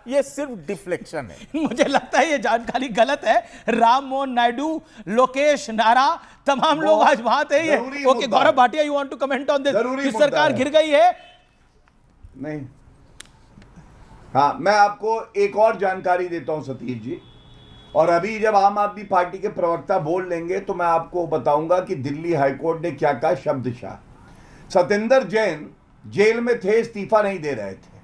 ये सिर्फ डिफ्लेक्शन है। मुझे लगता है ये जानकारी गलत है। राम मोहन नायडू, लोकेश नारा, तमाम लोग आज वहां थे। ये okay, Gaurav Bhatia, you want to comment on this कि सरकार गिर गई है? नहीं, हाँ, मैं आपको एक और जानकारी देता हूं सतीश जी, और अभी जब आम आदमी पार्टी के प्रवक्ता बोल लेंगे तो मैं आपको बताऊंगा कि दिल्ली हाईकोर्ट ने क्या कहा शब्दशः। सत्येंद्र जैन जेल में थे, इस्तीफा नहीं दे रहे थे,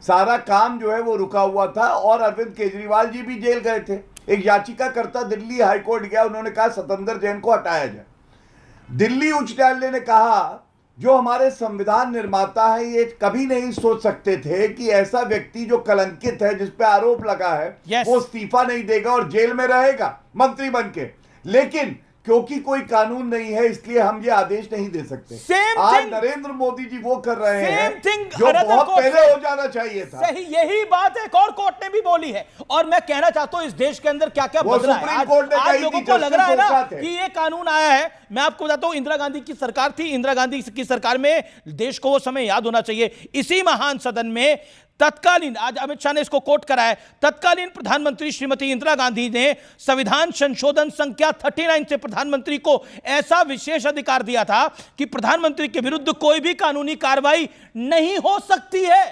सारा काम जो है वो रुका हुआ था, और अरविंद केजरीवाल जी भी जेल गए थे। एक याचिकाकर्ता दिल्ली हाईकोर्ट गया, उन्होंने कहा सत्येंद्र जैन को हटाया जाए। दिल्ली उच्च न्यायालय ने कहा जो हमारे संविधान निर्माता है ये कभी नहीं सोच सकते थे कि ऐसा व्यक्ति जो कलंकित है, जिस पे आरोप लगा है, वो इस्तीफा नहीं देगा और जेल में रहेगा मंत्री बन के। लेकिन क्योंकि कोई कानून नहीं है इसलिए हम ये आदेश नहीं दे सकते। आज नरेंद्र मोदी जी वो कर रहे हैं जो बहुत पहले हो जाना चाहिए था। सही, यही बात एक और कोर्ट ने भी बोली है। और मैं कहना चाहता हूं इस देश के अंदर क्या क्या बदला है। आज लोगों को लग रहा है ना कि ये कानून आया है। मैं आपको बताता हूं, इंदिरा गांधी की सरकार थी, इंदिरा गांधी की सरकार में देश को वो समय याद होना चाहिए। इसी महान सदन में तत्कालीन, आज अमित शाह ने इसको कोट करा है, तत्कालीन प्रधानमंत्री श्रीमती इंदिरा गांधी ने संविधान संशोधन संख्या 39 से प्रधानमंत्री को ऐसा विशेष अधिकार दिया था कि प्रधानमंत्री के विरुद्ध कोई भी कानूनी कार्रवाई नहीं हो सकती है।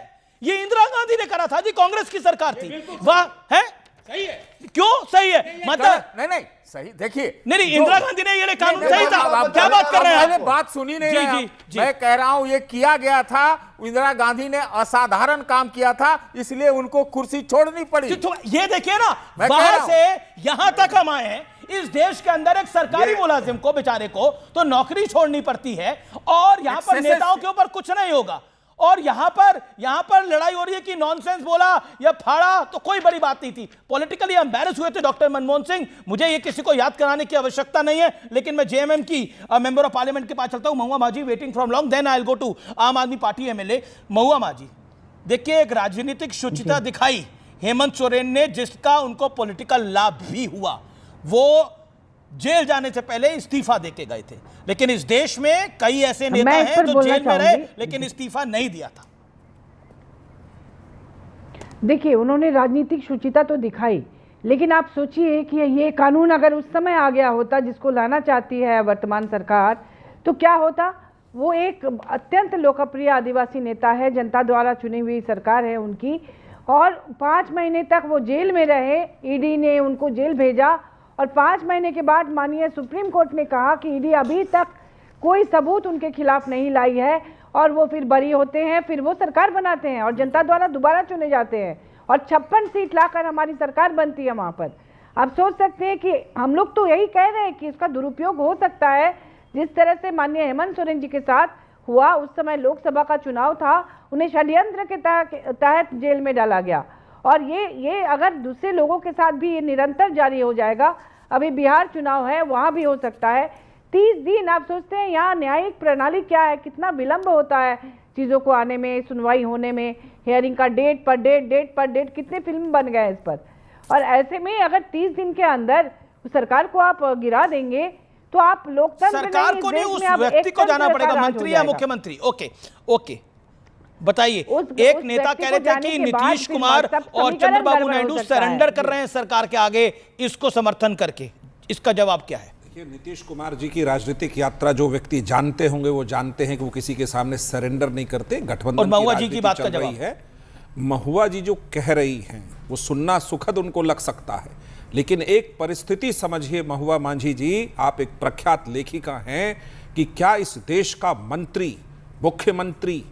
यह इंदिरा गांधी ने करा था जी, कांग्रेस की सरकार थी। वाह, है सही है, क्यों सही है? मतलब नहीं सही, देखिए नहीं, इंदिरा गांधी ने ये कानून सही था। क्या बात कर रहे हैं? मैंने बात सुनी नहीं है। मैं कह रहा हूं ये किया गया था, इंदिरा गांधी ने असाधारण काम किया था, इसलिए उनको कुर्सी छोड़नी पड़ी। ये देखिए ना, बाहर से यहां तक हम आए हैं, इस देश के अंदर एक सरकारी मुलाजिम को, बेचारे को तो नौकरी छोड़नी पड़ती है, और यहां पर नेताओं के ऊपर कुछ नहीं होगा। और यहां पर लड़ाई हो रही है कि नॉनसेंस बोला या फाड़ा, तो कोई बड़ी बात नहीं थी। पॉलिटिकली एम्बैरेस हुए थे डॉक्टर मनमोहन सिंह। मुझे ये किसी को याद कराने की आवश्यकता नहीं है, लेकिन मैं जेएमएम की मेंबर ऑफ पार्लियामेंट के पास चलता हूं। Mahua Manjhi waiting from long, then I will go to Aam Aadmi party MLA. महुआ मांझी, देखिए एक राजनीतिक शुचिता दिखाई हेमंत सोरेन ने, जिसका उनको पॉलिटिकल लाभ भी हुआ। वो जेल जाने से पहले इस्तीफा देके गए थे, लेकिन इस देश में कई ऐसे नेता हैं जो जेल में रहे लेकिन इस्तीफा नहीं दिया था। देखिए, उन्होंने राजनीतिक शुचिता तो दिखाई, लेकिन आप सोचिए कि ये कानून अगर उस समय आ गया होता जिसको लाना चाहती है वर्तमान सरकार, तो क्या होता? वो एक अत्यंत लोकप्रिय आदिवासी नेता है, जनता द्वारा चुनी हुई सरकार है उनकी, और 5 महीने तक वो जेल में रहे। ईडी ने उनको जेल भेजा, और 5 महीने के बाद माननीय सुप्रीम कोर्ट ने कहा कि ईडी अभी तक कोई सबूत उनके खिलाफ नहीं लाई है, और वो फिर बरी होते हैं, फिर वो सरकार बनाते हैं और जनता द्वारा दोबारा चुने जाते हैं, और 56 सीट लाकर हमारी सरकार बनती है वहाँ पर। आप सोच सकते हैं कि हम लोग तो यही कह रहे हैं कि इसका दुरुपयोग हो सकता है, जिस तरह से माननीय हेमंत सोरेन जी के साथ हुआ। उस समय लोकसभा का चुनाव था, उन्हें षड्यंत्र के तहत जेल में डाला गया, और ये अगर दूसरे लोगों के साथ भी ये निरंतर जारी हो जाएगा, अभी बिहार चुनाव है, वहाँ भी हो सकता है। 30 दिन, आप सोचते हैं यहाँ न्यायिक प्रणाली क्या है, कितना विलंब होता है चीज़ों को आने में, सुनवाई होने में, हियरिंग का डेट पर डेट, कितने फिल्म बन गए इस पर। और ऐसे में अगर 30 दिन के अंदर सरकार को आप गिरा देंगे तो आप लोकतंत्र सरकार को नहीं, उस व्यक्ति को जाना पड़ेगा, मंत्री या मुख्यमंत्री। ओके बताइए। एक नेता कह रहे थे कि नीतीश कुमार और चंद्रबाबू नायडू सरेंडर कर रहे हैं सरकार के आगे, इसको समर्थन करके, इसका जवाब क्या है? देखिए, नीतीश कुमार जी की राजनीतिक यात्रा जो व्यक्ति जानते होंगे वो जानते हैं कि वो किसी के सामने सरेंडर नहीं करते। गठबंधन और महुआ जी की बात का जवाब है, महुआ जी जो कह रही हैं वो सुनना सुखद उनको लग सकता है, लेकिन एक परिस्थिति समझिए महुआ मांझी जी, आप एक प्रख्यात लेखिका हैं, कि क्या इस देश का मंत्री, मुख्यमंत्री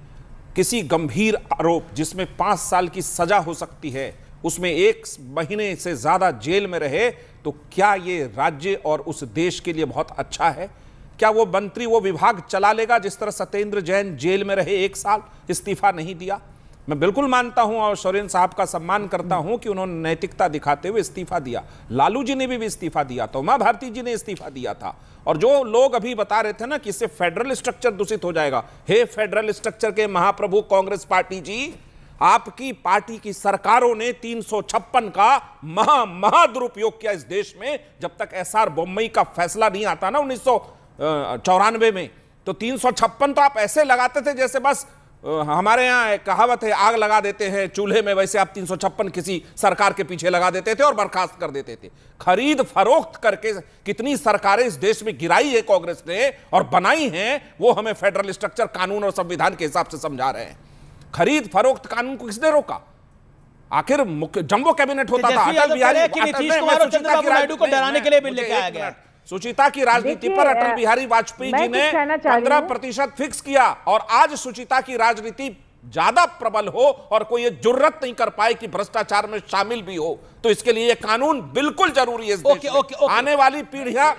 किसी गंभीर आरोप जिसमें 5 साल की सजा हो सकती है, उसमें 1 महीने से ज्यादा जेल में रहे, तो क्या ये राज्य और उस देश के लिए बहुत अच्छा है? क्या वो मंत्री वो विभाग चला लेगा जिस तरह सत्येंद्र जैन जेल में रहे 1 साल, इस्तीफा नहीं दिया? मैं बिल्कुल मानता हूं और सोरेन साहब का सम्मान करता हूं कि उन्होंने नैतिकता दिखाते हुए इस्तीफा दिया। लालू जी ने भी इस्तीफा दिया था, उमा भारती जी ने इस्तीफा दिया था। और जो लोग अभी बता रहे थे ना कि इससे फेडरल स्ट्रक्चर दूषित हो जाएगा, हे फेडरल स्ट्रक्चर के महाप्रभु कांग्रेस पार्टी जी, आपकी पार्टी की सरकारों ने 356 का महा दुरुपयोग किया इस देश में। जब तक एसआर बम्बई का फैसला नहीं आता ना 1994 में, तो 356 तो आप ऐसे लगाते थे जैसे बस हमारे यहाँ एक कहावत है, आग लगा देते हैं चूल्हे में, वैसे आप 356 किसी सरकार के पीछे लगा देते थे और बर्खास्त कर देते थे। खरीद फरोख्त करके कितनी सरकारें इस देश में गिराई है कांग्रेस ने और बनाई हैं, वो हमें फेडरल स्ट्रक्चर, कानून और संविधान के हिसाब से समझा रहे हैं। खरीद फरोख्त कानून को किसने रोका? आखिर जंबो कैबिनेट होता था, अटल बिहारी नीतीश कुमार और चंद्रबाबू नायडू को डराने के लिए बिल लेके आया गया। सुचिता की राजनीति पर अटल बिहारी वाजपेयी जी ने 15% फिक्स किया और आज सुचिता की राजनीति ज्यादा प्रबल हो और कोई ये जुर्रत नहीं कर पाए कि भ्रष्टाचार में शामिल भी हो, तो इसके लिए ये कानून बिल्कुल जरूरी है इस देश में। आने वाली पीढ़ियां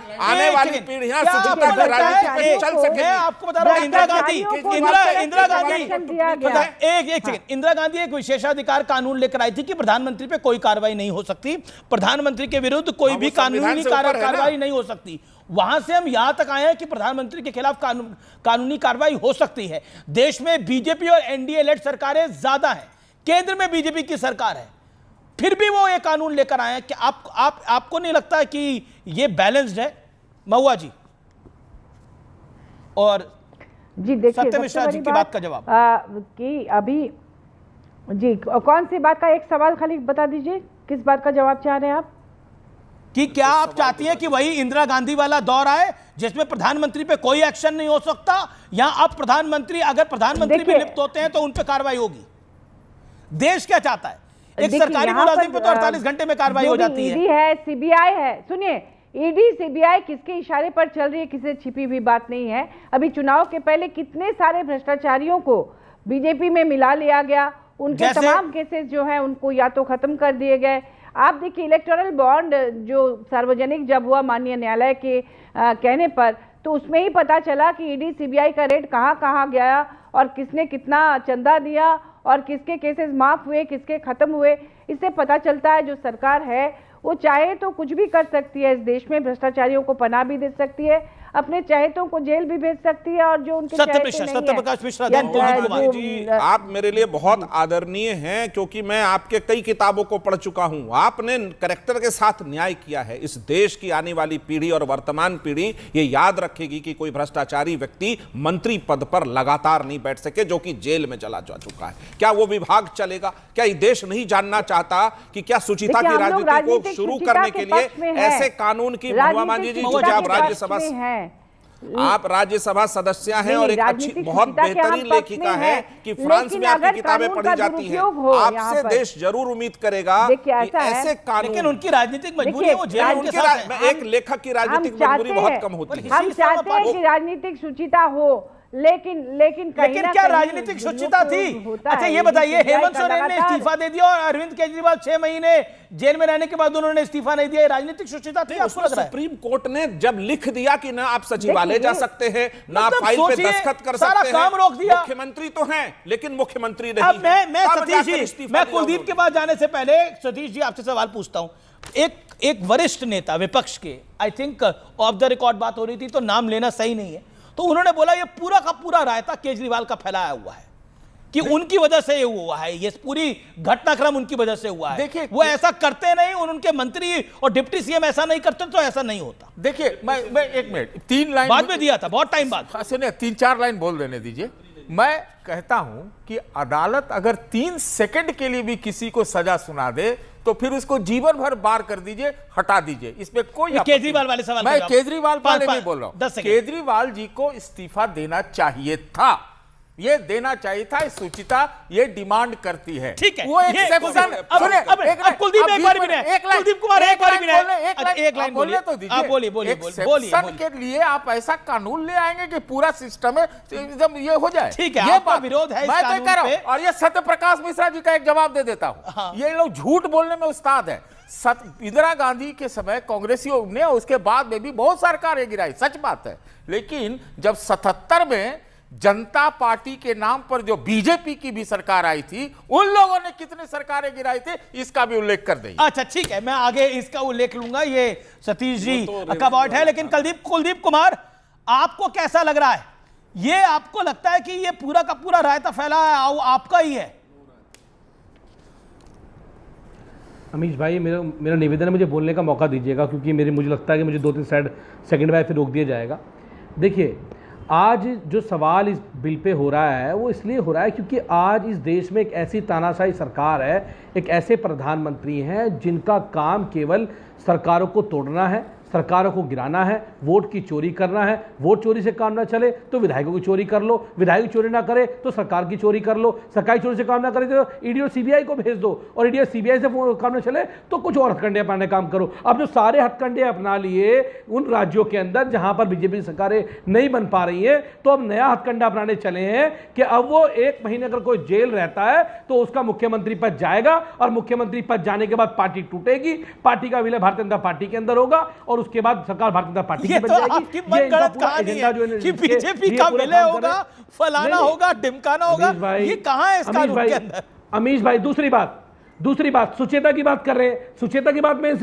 सुचिता की राजनीति पे चल सके। मैं आपको बता रहा हूं, इंदिरा गांधी इंदिरा गांधी एक विशेषाधिकार कानून लेकर आई थी कि प्रधानमंत्री पे कोई कार्रवाई नहीं हो सकती, प्रधानमंत्री के विरुद्ध कोई भी कानूनी कार्रवाई नहीं हो सकती। वहां से हम यहां तक आए हैं कि प्रधानमंत्री के खिलाफ कानूनी कार्रवाई हो सकती है। देश में बीजेपी और एनडीए लेड सरकारें ज्यादा हैं, केंद्र में बीजेपी की सरकार है, फिर भी वो ये कानून लेकर आए हैं कि आपको नहीं लगता कि ये बैलेंस्ड है? महुआ जी और जी देखिए, सत्य मिश्रा जी की बात का जवाब कि अभी जी कौन सी बात का, एक सवाल खाली बता दीजिए, किस बात का जवाब चाह रहे हैं आप? कि क्या आप चाहती हैं कि वही इंदिरा गांधी वाला दौर आए जिसमें प्रधानमंत्री पे कोई एक्शन नहीं हो सकता, या अब प्रधानमंत्री अगर प्रधानमंत्री भी लिप्त होते हैं तो उन पे कार्रवाई होगी? देश क्या चाहता है? एक सरकारी मुलाजिम पे तो 48 घंटे में कार्रवाई हो जाती है। ईडी है, सीबीआई है, सुनिए, ईडी सीबीआई किसके इशारे पर चल रही है, किसी छिपी हुई बात नहीं है। अभी चुनाव के पहले कितने सारे भ्रष्टाचारियों को बीजेपी में मिला लिया गया, उनके तमाम केसेस जो है उनको या तो खत्म कर दिए गए। आप देखिए, इलेक्टोरल बॉन्ड जो सार्वजनिक जब हुआ माननीय न्यायालय के कहने पर, तो उसमें ही पता चला कि ईडी सीबीआई का रेट कहाँ गया और किसने कितना चंदा दिया और किसके केसेस माफ हुए, किसके खत्म हुए। इससे पता चलता है जो सरकार है वो चाहे तो कुछ भी कर सकती है, इस देश में भ्रष्टाचारियों को पनाह भी दे सकती है, अपने चाहतों को जेल भी भेज सकती है, और जो उनके सत्यप्रकाश मिश्रा जी, आप मेरे लिए बहुत आदरणीय हैं क्योंकि मैं आपके कई किताबों को पढ़ चुका हूं। आपने कैरेक्टर के साथ न्याय किया है। इस देश की आने वाली पीढ़ी और वर्तमान पीढ़ी ये याद रखेगी कि कोई भ्रष्टाचारी व्यक्ति मंत्री पद पर लगातार नहीं बैठ सके, जो कि जेल में चला जा चुका है। क्या वो विभाग चलेगा? क्या ये देश नहीं जानना चाहता कि क्या सुचिता की राजनीति को शुरू करने के लिए ऐसे कानून की, महुआ मांझी जी जो आप राज्यसभा आप राज्यसभा सदस्य हैं और एक अच्छी बहुत बेहतरीन लेखिका है कि फ्रांस में आपकी किताबें पढ़ी जाती हैं, आपसे देश जरूर उम्मीद करेगा कि ऐसे कानून। लेकिन उनकी राजनीतिक मजबूरी है, वो जेल में उनके साथ है। एक लेखक की राजनीतिक मजबूरी बहुत कम होती है। हम चाहते हैं कि राजनीतिक शुचिता हो, लेकिन क्या राजनीतिक शुचिता थी? अच्छा ये बताइए, हेमंत सोरेन ने इस्तीफा दे दिया और अरविंद केजरीवाल 6 महीने जेल में रहने के बाद उन्होंने इस्तीफा नहीं दिया, राजनीतिक शुचिता थी? आपको लग रहा है सुप्रीम कोर्ट ने जब लिख दिया कि ना आप सचिवालय जा सकते हैं, ना आप फाइल पे दस्तखत कर सकते हैं, सारा काम रोक दिया। मुख्यमंत्री तो हैं लेकिन मुख्यमंत्री नहीं। अब मैं सतीश जी, मैं कुलदीप के पास जाने से पहले सतीश जी आपसे सवाल पूछता हूं। एक वरिष्ठ नेता विपक्ष के, I think of the record बात हो रही थी तो नाम लेना सही नहीं है, तो उन्होंने बोला ये पूरा का पूरा रायता केजरीवाल का फैलाया हुआ है, कि उनकी वजह से ये हुआ है, ये पूरी घटनाक्रम उनकी वजह से हुआ है। देखिए वो ऐसा करते नहीं, उनके मंत्री और डिप्टी सीएम ऐसा नहीं करते तो ऐसा नहीं होता। देखिए मैं 1 मिनट 3 लाइन बाद में दिया था, बहुत टाइम बाद। सुनिए, 3-4 लाइन बोल देने दीजिए। मैं कहता हूं कि अदालत अगर 3 सेकंड के लिए भी किसी को सजा सुना दे तो फिर उसको जीवन भर बार कर दीजिए, हटा दीजिए, इसमें कोई केजरीवाल वाले सवाल, मैं केजरीवाल वाले नहीं बोल रहा हूं, केजरीवाल जी को इस्तीफा देना चाहिए था, ये देना चाहिए था। सुचिता ये डिमांड करती है, ठीक है, वो एक सेक्शन। अब कुलदीप एक बार भी नहीं, कुलदीप कुमार एक बार भी नहीं, एक लाइन बोलने तो दीजिए। आप बोलिए सेक्शन के लिए आप ऐसा कानून ले आएंगे कि पूरा सिस्टम है एकदम ये हो जाए। ठीक है, ये आपका विरोध है इस कानून पे। और ये सत्य प्रकाश मिश्रा जी का एक जवाब दे देता हूं, ये लोग झूठ बोलने में उस्ताद है। इंदिरा गांधी के समय कांग्रेसियों ने, उसके बाद में भी बहुत सरकारें गिराई, सच बात है, लेकिन जब 77 में जनता पार्टी के नाम पर जो बीजेपी की भी सरकार आई थी, उन लोगों ने कितने सरकारें गिराई थी, इसका भी उल्लेख कर दें। अच्छा ठीक है, मैं आगे इसका उल्लेख लूंगा, ये सतीश जी का पॉइंट है। लेकिन कुलदीप कुमार, आपको कैसा लग रहा है? ये आपको लगता है कि ये पूरा का पूरा रायता फैला है आपका ही है? अमीश भाई, मेरा निवेदन है, मुझे बोलने का मौका दीजिएगा, क्योंकि मुझे लगता है कि मुझे 2-3 सेकंड बाद फिर रोक दिया जाएगा। देखिए, आज जो सवाल इस बिल पे हो रहा है वो इसलिए हो रहा है क्योंकि आज इस देश में एक ऐसी तानाशाही सरकार है, एक ऐसे प्रधानमंत्री हैं जिनका काम केवल सरकारों को तोड़ना है, सरकारों को गिराना है, वोट की चोरी करना है। वोट चोरी से काम ना चले तो विधायकों की चोरी कर लो, विधायक चोरी ना करे तो सरकार की चोरी कर लो, सरकारी चोरी से काम ना करे तो ईडी और सीबीआई को भेज दो, और ईडी और सीबीआई से काम ना चले तो कुछ और हथकंडे अपनाने काम करो। अब जो सारे हथकंडे अपना लिए उन राज्यों के अंदर जहां पर बीजेपी सरकारें नहीं बन पा रही हैं, तो अब नया हथकंडा अपनाने चले हैं कि अब वो 1 महीने अगर कोई जेल रहता है तो उसका मुख्यमंत्री पद जाएगा, और मुख्यमंत्री पद जाने के बाद पार्टी टूटेगी, पार्टी का विलय भारतीय जनता पार्टी के अंदर होगा, और उसके बाद सरकार भारतीय जनता पार्टी की बन जाएगी। आपकी मनगढ़ंत कहानी है कि बीजेपी का विलय होगा, फलाना होगा, ढिमकाना होगा, ये कहां है इस कानून के अंदर? अमीश भाई दूसरी बात सुचेता की बात कर रहे हैं, सुचेता की बात में